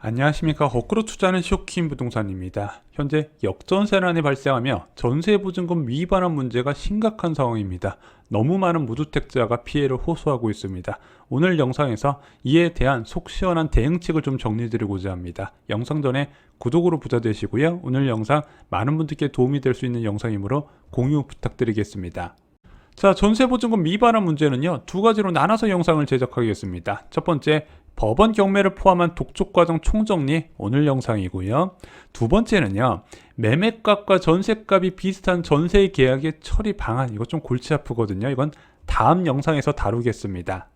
안녕하십니까. 거꾸로 투자하는 쇼킹 부동산입니다. 현재 역전세난이 발생하며 전세보증금 위반한 문제가 심각한 상황입니다. 너무 많은 무주택자가 피해를 호소하고 있습니다. 오늘 영상에서 이에 대한 속 시원한 대응책을 좀 정리드리고자 합니다. 영상 전에 구독으로 부자 되시고요. 오늘 영상 많은 분들께 도움이 될 수 있는 영상이므로 공유 부탁드리겠습니다. 자, 전세보증금 위반한 문제는요, 두 가지로 나눠서 영상을 제작하겠습니다. 첫 번째, 법원 경매를 포함한 독촉과정 총정리, 오늘 영상이고요. 두 번째는요, 매매값과 전세값이 비슷한 전세 계약의 처리 방안, 이거 좀 골치 아프거든요. 이건 다음 영상에서 다루겠습니다.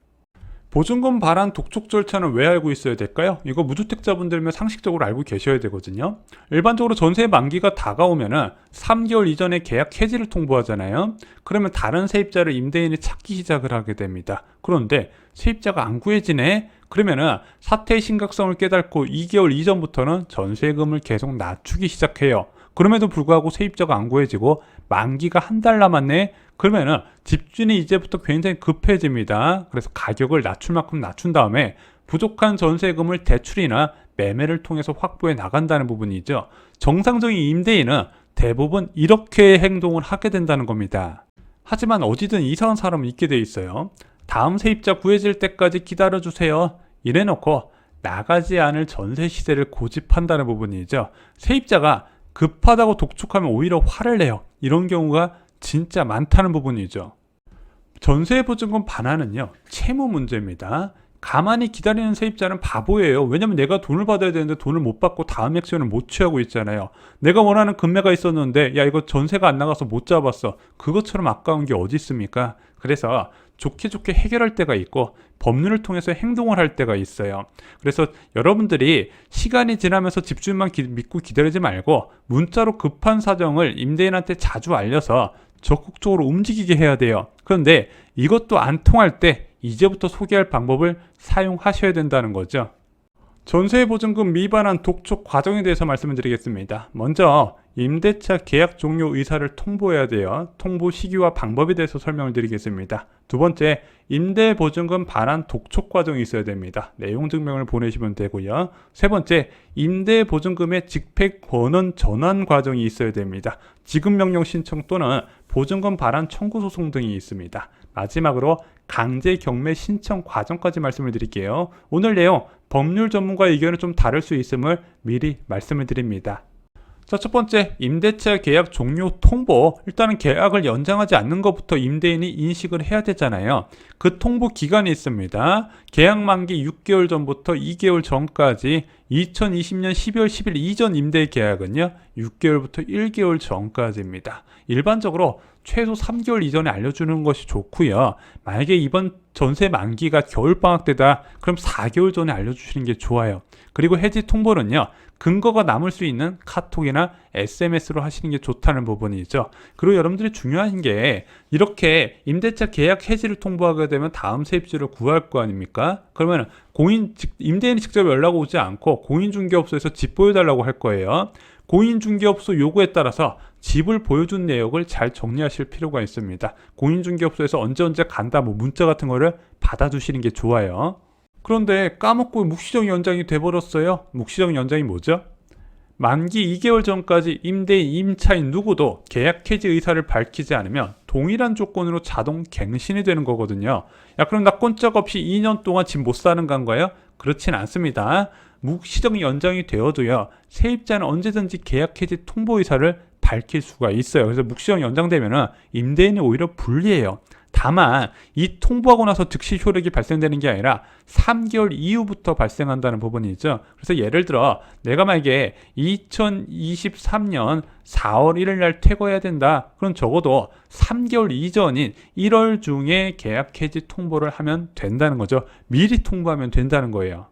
보증금 반환 독촉 절차는 왜 알고 있어야 될까요? 이거 무주택자분들면 상식적으로 알고 계셔야 되거든요. 일반적으로 전세 만기가 다가오면은 3개월 이전에 계약 해지를 통보하잖아요. 그러면 다른 세입자를 임대인이 찾기 시작을 하게 됩니다. 그런데 세입자가 안 구해지네? 그러면은 사태의 심각성을 깨닫고 2개월 이전부터는 전세금을 계속 낮추기 시작해요. 그럼에도 불구하고 세입자가 안 구해지고 만기가 한 달 남았네? 그러면은 집주인이 이제부터 굉장히 급해집니다. 그래서 가격을 낮출 만큼 낮춘 다음에 부족한 전세금을 대출이나 매매를 통해서 확보해 나간다는 부분이죠. 정상적인 임대인은 대부분 이렇게 행동을 하게 된다는 겁니다. 하지만 어디든 이상한 사람은 있게 돼 있어요. 다음 세입자 구해질 때까지 기다려주세요. 이래놓고 나가지 않을 전세 시세를 고집한다는 부분이죠. 세입자가 급하다고 독촉하면 오히려 화를 내요. 이런 경우가 진짜 많다는 부분이죠. 전세보증금 반환은요, 채무 문제입니다. 가만히 기다리는 세입자는 바보예요. 왜냐면 내가 돈을 받아야 되는데 돈을 못 받고 다음 액션을 못 취하고 있잖아요. 내가 원하는 금매가 있었는데 야, 이거 전세가 안 나가서 못 잡았어. 그것처럼 아까운 게 어디 있습니까? 그래서 좋게 해결할 때가 있고 법률을 통해서 행동을 할 때가 있어요. 그래서 여러분들이 시간이 지나면서 집주인만 믿고 기다리지 말고 문자로 급한 사정을 임대인한테 자주 알려서 적극적으로 움직이게 해야 돼요. 그런데 이것도 안 통할 때 이제부터 소개할 방법을 사용하셔야 된다는 거죠. 전세보증금 위반한 독촉 과정에 대해서 말씀을 드리겠습니다. 먼저 임대차 계약 종료 의사를 통보해야 돼요. 통보 시기와 방법에 대해서 설명을 드리겠습니다. 두 번째, 임대보증금 반환 독촉 과정이 있어야 됩니다. 내용 증명을 보내시면 되고요. 세 번째, 임대보증금의 직패 권원 전환 과정이 있어야 됩니다. 지급명령 신청 또는 보증금 반환 청구 소송 등이 있습니다. 마지막으로 강제 경매 신청 과정까지 말씀을 드릴게요. 오늘 내용 법률 전문가의 의견은 좀 다를 수 있음을 미리 말씀을 드립니다. 자, 첫 번째, 임대차 계약 종료 통보. 일단은 계약을 연장하지 않는 것부터 임대인이 인식을 해야 되잖아요. 그 통보 기간이 있습니다. 계약 만기 6개월 전부터 2개월 전까지, 2020년 12월 10일 이전 임대 계약은요, 6개월부터 1개월 전까지입니다. 일반적으로 최소 3개월 이전에 알려주는 것이 좋고요. 만약에 이번 전세 만기가 겨울방학 때다, 그럼 4개월 전에 알려주시는 게 좋아요. 그리고 해지 통보는요, 근거가 남을 수 있는 카톡이나 SMS로 하시는 게 좋다는 부분이죠. 그리고 여러분들이 중요한 게, 이렇게 임대차 계약 해지를 통보하게 되면 다음 세입자를 구할 거 아닙니까? 그러면 임대인이 직접 연락 오지 않고 공인중개업소에서 집 보여달라고 할 거예요. 공인중개업소 요구에 따라서 집을 보여준 내역을 잘 정리하실 필요가 있습니다. 공인중개업소에서 언제 간다, 문자 같은 거를 받아두시는 게 좋아요. 그런데 까먹고 묵시적 연장이 돼버렸어요. 묵시적 연장이 뭐죠? 만기 2개월 전까지 임대인, 임차인 누구도 계약 해지 의사를 밝히지 않으면 동일한 조건으로 자동 갱신이 되는 거거든요. 야, 그럼 나 꼼짝없이 2년 동안 집 못 사는 건가요? 그렇진 않습니다. 묵시적 연장이 되어도요, 세입자는 언제든지 계약 해지 통보 의사를 밝힐 수가 있어요. 그래서 묵시적 연장되면은 임대인이 오히려 불리해요. 다만 이 통보하고 나서 즉시 효력이 발생되는 게 아니라 3개월 이후부터 발생한다는 부분이죠. 그래서 예를 들어 내가 만약에 2023년 4월 1일 날 퇴거해야 된다. 그럼 적어도 3개월 이전인 1월 중에 계약 해지 통보를 하면 된다는 거죠. 미리 통보하면 된다는 거예요.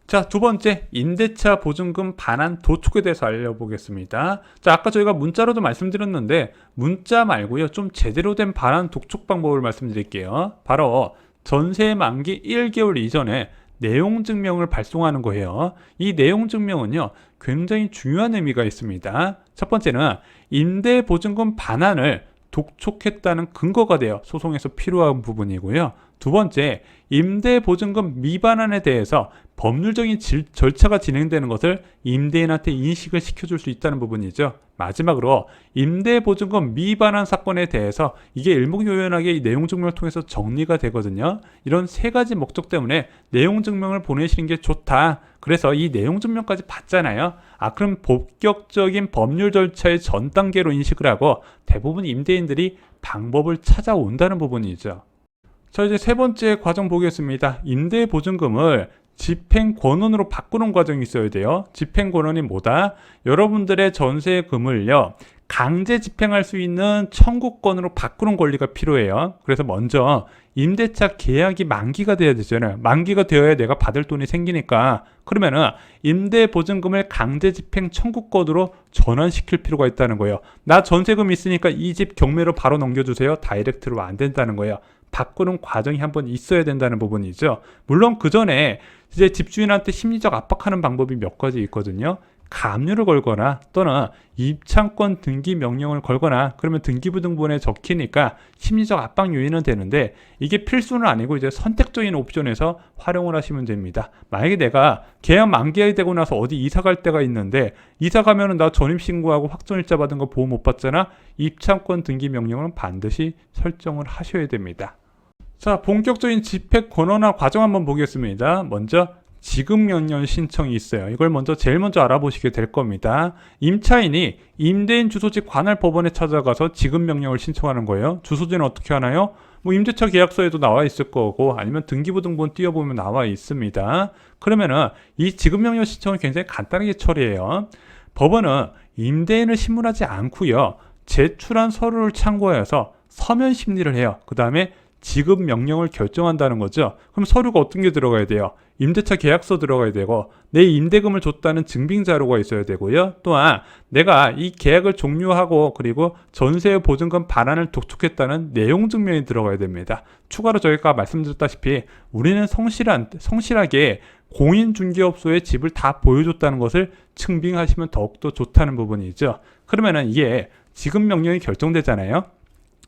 자, 두 번째, 임대차 보증금 반환 도촉에 대해서 알려보겠습니다. 자, 아까 저희가 문자로도 말씀드렸는데 문자 말고요, 좀 제대로 된 반환 독촉 방법을 말씀드릴게요. 바로 전세 만기 1개월 이전에 내용 증명을 발송하는 거예요. 이 내용 증명은요, 굉장히 중요한 의미가 있습니다. 첫 번째는 임대 보증금 반환을 독촉했다는 근거가 돼요. 소송에서 필요한 부분이고요. 두 번째, 임대보증금 미반환에 대해서 법률적인 절차가 진행되는 것을 임대인한테 인식을 시켜줄 수 있다는 부분이죠. 마지막으로 임대보증금 미반환 사건에 대해서 이게 일목요연하게 이 내용증명을 통해서 정리가 되거든요. 이런 세 가지 목적 때문에 내용증명을 보내시는 게 좋다. 그래서 이 내용증명까지 받잖아요. 그럼 본격적인 법률 절차의 전 단계로 인식을 하고 대부분 임대인들이 방법을 찾아온다는 부분이죠. 자, 이제 세 번째 과정 보겠습니다. 임대보증금을 집행권원으로 바꾸는 과정이 있어야 돼요. 집행권원이 뭐다? 여러분들의 전세금을요, 강제 집행할 수 있는 청구권으로 바꾸는 권리가 필요해요. 그래서 먼저 임대차 계약이 만기가 돼야 되잖아요. 만기가 되어야 내가 받을 돈이 생기니까. 그러면은 임대보증금을 강제 집행 청구권으로 전환시킬 필요가 있다는 거예요. 나 전세금 있으니까 이 집 경매로 바로 넘겨주세요. 다이렉트로 안 된다는 거예요. 바꾸는 과정이 한번 있어야 된다는 부분이죠. 물론 그 전에 이제 집주인한테 심리적 압박하는 방법이 몇 가지 있거든요. 가압류를 걸거나 또는 입창권 등기 명령을 걸거나, 그러면 등기부등본에 적히니까 심리적 압박 요인은 되는데 이게 필수는 아니고 이제 선택적인 옵션에서 활용을 하시면 됩니다. 만약에 내가 계약 만기되고 나서 어디 이사 갈 때가 있는데 이사 가면은 나 전입신고하고 확정일자 받은 거 보호 못 받잖아. 입창권 등기 명령은 반드시 설정을 하셔야 됩니다. 자, 본격적인 집행 권한화 과정 한번 보겠습니다. 먼저 지급명령 신청이 있어요. 이걸 제일 먼저 알아보시게 될 겁니다. 임차인이 임대인 주소지 관할 법원에 찾아가서 지급명령을 신청하는 거예요. 주소지는 어떻게 하나요? 임대차 계약서에도 나와 있을 거고 아니면 등기부등본 띄워보면 나와 있습니다. 그러면은 이 지급명령 신청은 굉장히 간단하게 처리해요. 법원은 임대인을 신문하지 않고요, 제출한 서류를 참고해서 서면 심리를 해요. 그 다음에 지급 명령을 결정한다는 거죠. 그럼 서류가 어떤 게 들어가야 돼요? 임대차 계약서 들어가야 되고 내 임대금을 줬다는 증빙 자료가 있어야 되고요. 또한 내가 이 계약을 종료하고 그리고 전세 보증금 반환을 독촉했다는 내용 증명이 들어가야 됩니다. 추가로 저희가 말씀드렸다시피 우리는 성실하게 공인중개업소에 집을 다 보여줬다는 것을 증빙하시면 더욱더 좋다는 부분이죠. 그러면은 이게 지급 명령이 결정되잖아요.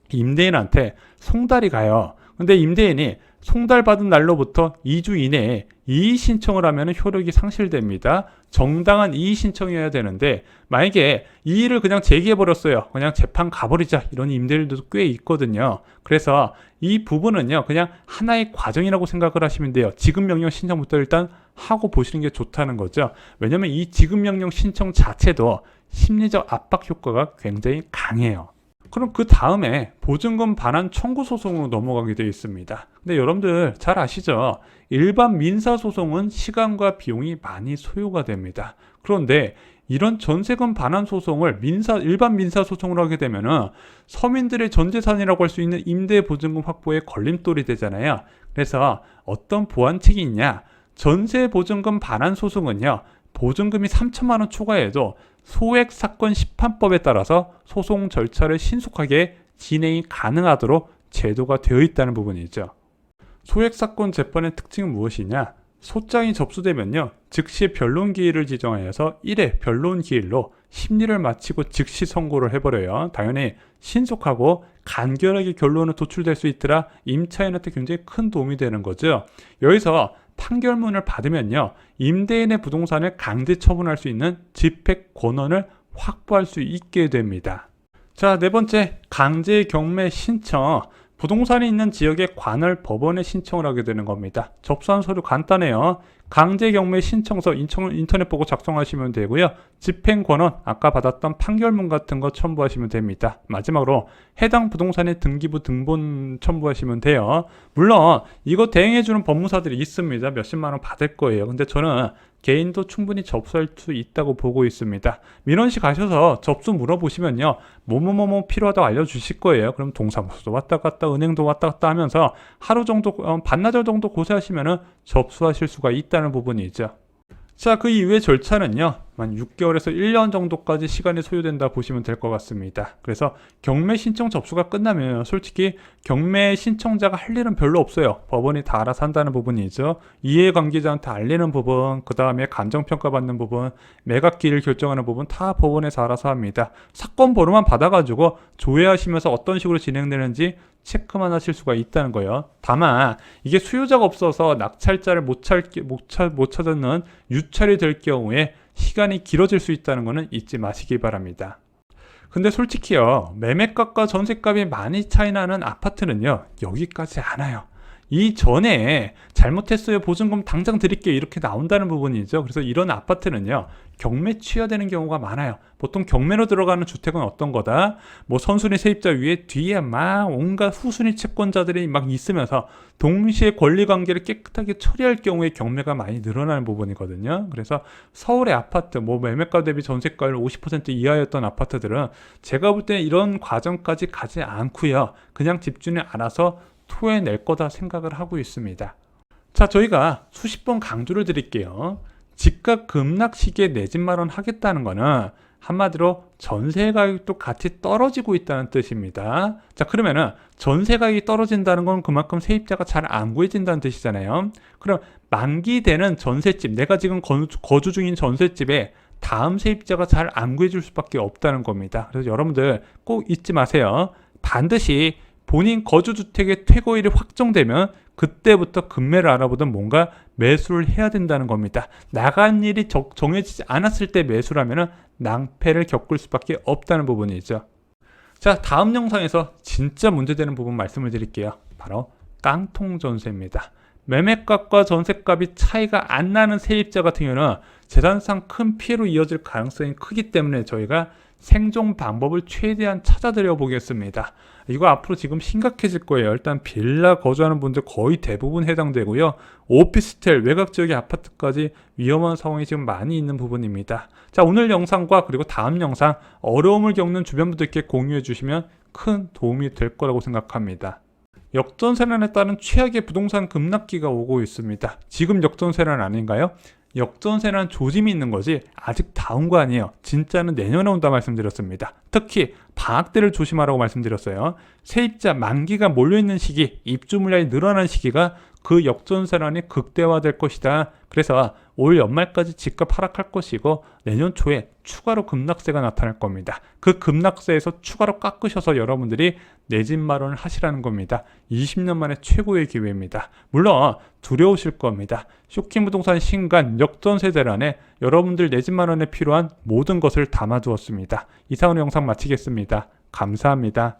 임대인한테 송달이 가요. 근데 임대인이 송달받은 날로부터 2주 이내에 이의 신청을 하면 효력이 상실됩니다. 정당한 이의 신청이어야 되는데 만약에 이의를 그냥 제기해버렸어요. 그냥 재판 가버리자, 이런 임대인들도 꽤 있거든요. 그래서 이 부분은요, 그냥 하나의 과정이라고 생각을 하시면 돼요. 지급명령 신청부터 일단 하고 보시는 게 좋다는 거죠. 왜냐면 이 지급명령 신청 자체도 심리적 압박 효과가 굉장히 강해요. 그럼 그 다음에 보증금 반환 청구 소송으로 넘어가게 되어 있습니다. 근데 여러분들 잘 아시죠? 일반 민사소송은 시간과 비용이 많이 소요가 됩니다. 그런데 이런 전세금 반환 소송을 일반 민사소송으로 하게 되면은 서민들의 전재산이라고 할 수 있는 임대보증금 확보에 걸림돌이 되잖아요. 그래서 어떤 보완책이 있냐? 전세보증금 반환 소송은요, 보증금이 3천만 원 초과해도 소액사건 심판법에 따라서 소송 절차를 신속하게 진행이 가능하도록 제도가 되어 있다는 부분이죠. 소액사건 재판의 특징은 무엇이냐? 소장이 접수되면요, 즉시 변론기일을 지정하여서 1회 변론기일로 심리를 마치고 즉시 선고를 해버려요. 당연히 신속하고 간결하게 결론을 도출될 수 있더라 임차인한테 굉장히 큰 도움이 되는 거죠. 여기서 판결문을 받으면요, 임대인의 부동산을 강제 처분할 수 있는 집행 권한을 확보할 수 있게 됩니다. 자, 네 번째, 강제 경매 신청. 부동산이 있는 지역의 관할 법원에 신청을 하게 되는 겁니다. 접수한 서류 간단해요. 강제 경매 신청서 인터넷 보고 작성하시면 되고요. 집행 권한, 아까 받았던 판결문 같은 거 첨부하시면 됩니다. 마지막으로 해당 부동산의 등기부 등본 첨부하시면 돼요. 물론 이거 대행해주는 법무사들이 있습니다. 몇십만 원 받을 거예요. 근데 저는 개인도 충분히 접수할 수 있다고 보고 있습니다. 민원실 가셔서 접수 물어보시면요, 뭐뭐뭐 필요하다고 알려주실 거예요. 그럼 동사무소도 왔다 갔다 은행도 왔다 갔다 하면서 하루 정도, 반나절 정도 고생하시면은 접수하실 수가 있다는 부분이 있죠. 자, 그 이후의 절차는요, 한 6개월에서 1년 정도까지 시간이 소요된다 보시면 될 것 같습니다. 그래서 경매 신청 접수가 끝나면 솔직히 경매 신청자가 할 일은 별로 없어요. 법원이 다 알아서 한다는 부분이죠. 이해관계자한테 알리는 부분, 그 다음에 감정평가 받는 부분, 매각기를 결정하는 부분 다 법원에서 알아서 합니다. 사건 번호만 받아가지고 조회하시면서 어떤 식으로 진행되는지 체크만 하실 수가 있다는 거예요. 다만 이게 수요자가 없어서 낙찰자를 못 찾는 유찰이 될 경우에 시간이 길어질 수 있다는 것은 잊지 마시기 바랍니다. 근데 솔직히요, 매매값과 전세값이 많이 차이 나는 아파트는요, 여기까지 안 와요. 이전에 잘못했어요, 보증금 당장 드릴게요, 이렇게 나온다는 부분이죠. 그래서 이런 아파트는요, 경매 취하되는 경우가 많아요. 보통 경매로 들어가는 주택은 어떤 거다? 뭐 선순위 세입자 위에 뒤에 막 온갖 후순위 채권자들이 막 있으면서 동시에 권리관계를 깨끗하게 처리할 경우에 경매가 많이 늘어나는 부분이거든요. 그래서 서울의 아파트, 뭐 매매가 대비 전세가율 50% 이하였던 아파트들은 제가 볼 때는 이런 과정까지 가지 않고요, 그냥 집주인이 알아서 토해낼 거다 생각을 하고 있습니다. 자, 저희가 수십 번 강조를 드릴게요. 집값 급락 시기에 내 집 마련 하겠다는 거는 한마디로 전세 가격도 같이 떨어지고 있다는 뜻입니다. 자, 그러면은 전세 가격이 떨어진다는 건 그만큼 세입자가 잘 안 구해진다는 뜻이잖아요. 그럼 만기되는 전셋집, 내가 지금 거주 중인 전셋집에 다음 세입자가 잘 안 구해줄 수밖에 없다는 겁니다. 그래서 여러분들 꼭 잊지 마세요. 반드시 본인 거주주택의 퇴거일이 확정되면 그때부터 급매를 알아보든 뭔가 매수를 해야 된다는 겁니다. 나간 일이 정해지지 않았을 때 매수라면 낭패를 겪을 수밖에 없다는 부분이죠. 자, 다음 영상에서 진짜 문제되는 부분 말씀을 드릴게요. 바로 깡통 전세입니다. 매매값과 전세값이 차이가 안 나는 세입자 같은 경우는 재산상 큰 피해로 이어질 가능성이 크기 때문에 저희가 생존 방법을 최대한 찾아드려 보겠습니다. 이거 앞으로 지금 심각해질 거예요. 일단 빌라 거주하는 분들 거의 대부분 해당되고요. 오피스텔, 외곽 지역의 아파트까지 위험한 상황이 지금 많이 있는 부분입니다. 자, 오늘 영상과 그리고 다음 영상 어려움을 겪는 주변 분들께 공유해 주시면 큰 도움이 될 거라고 생각합니다. 역전세난에 따른 최악의 부동산 급락기가 오고 있습니다. 지금 역전세난 아닌가요? 역전세난 조짐이 있는 거지 아직 다 온 거 아니에요. 진짜는 내년에 온다 말씀드렸습니다. 특히 방학 때를 조심하라고 말씀드렸어요. 세입자 만기가 몰려있는 시기, 입주 물량이 늘어나는 시기가 그 역전세난이 극대화될 것이다. 그래서 올 연말까지 집값 하락할 것이고 내년 초에 추가로 급락세가 나타날 겁니다. 그 급락세에서 추가로 깎으셔서 여러분들이 내 집 마련을 하시라는 겁니다. 20년 만에 최고의 기회입니다. 물론 두려우실 겁니다. 쇼킹 부동산 신간 역전세 대란에 여러분들 내 집 마련에 필요한 모든 것을 담아두었습니다. 이상으로 영상 마치겠습니다. 감사합니다.